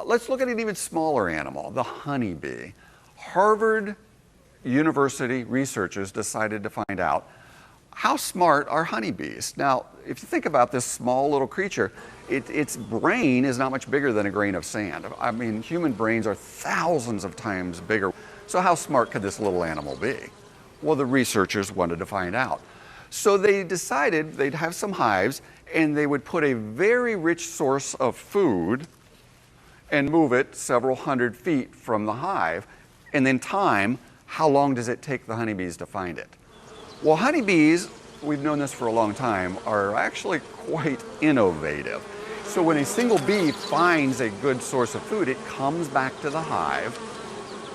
Let's look at an even smaller animal, the honeybee. Harvard University researchers decided to find out how smart are honeybees. Now, if you think about this small little creature, its brain is not much bigger than a grain of sand. I mean, human brains are thousands of times bigger. So how smart could this little animal be? Well, the researchers wanted to find out. So they decided they'd have some hives and they would put a very rich source of food and move it several hundred feet from the hive, and then time how long does it take the honeybees to find it. Well, honeybees, we've known this for a long time, are actually quite innovative. So when a single bee finds a good source of food, it comes back to the hive,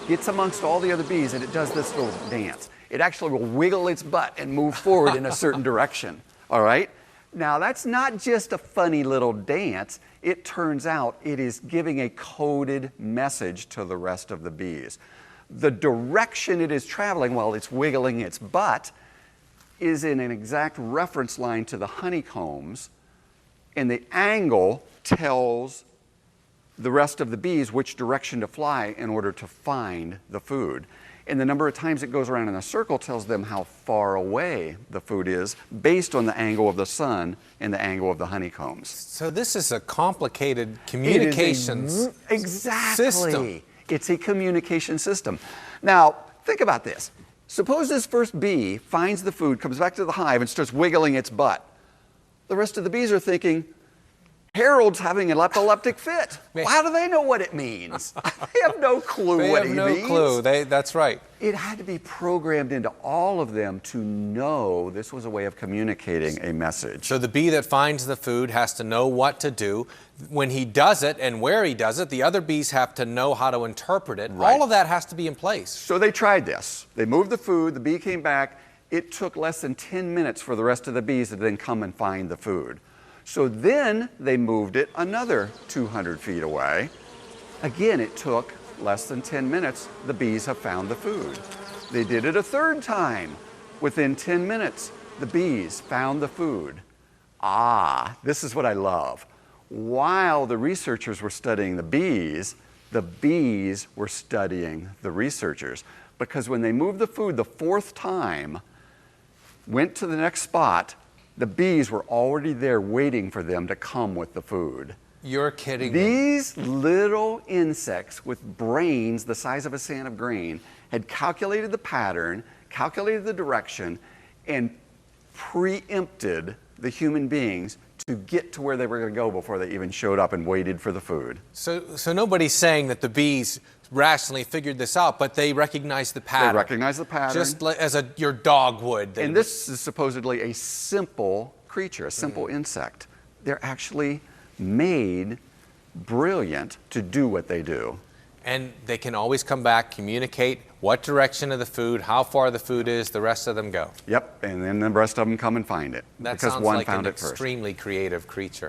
gets amongst all the other bees, and it does this little dance. It actually will wiggle its butt and move forward in a certain direction, all right? Now, that's not just a funny little dance. It turns out it is giving a coded message to the rest of the bees. The direction it is traveling while it's wiggling its butt is in an exact reference line to the honeycombs, and the angle tells the rest of the bees which direction to fly in order to find the food. And the number of times it goes around in a circle tells them how far away the food is based on the angle of the sun and the angle of the honeycombs. So this is a complicated communications system. It's a communication system. Now, think about this. Suppose this first bee finds the food, comes back to the hive, and starts wiggling its butt. The rest of the bees are thinking, Harold's having an epileptic fit. How do they know what it means? They have no clue what he means. They have no clue. That's right. It had to be programmed into all of them to know this was a way of communicating a message. So the bee that finds the food has to know what to do. When he does it and where he does it, the other bees have to know how to interpret it. Right. All of that has to be in place. So they tried this. They moved the food, the bee came back. It took less than 10 minutes for the rest of the bees to then come and find the food. So then they moved it another 200 feet away. Again, it took less than 10 minutes. The bees have found the food. They did it a third time. Within 10 minutes, the bees found the food. Ah, this is what I love. While the researchers were studying the bees were studying the researchers. Because when they moved the food the fourth time, went to the next spot, the bees were already there waiting for them to come with the food. You're kidding me. These little insects with brains the size of a sand of grain had calculated the pattern, calculated the direction, and preempted the human beings to get to where they were going to go before they even showed up and waited for the food. So nobody's saying that the bees rationally figured this out, but they recognize the pattern. They recognize the pattern. Just as your dog would. And this is supposedly a simple creature, a simple insect. They're actually made brilliant to do what they do. And they can always come back, communicate what direction of the food, how far the food is, the rest of them go. Yep, and then the rest of them come and find it. That because sounds one like found an it first. Extremely creative creature.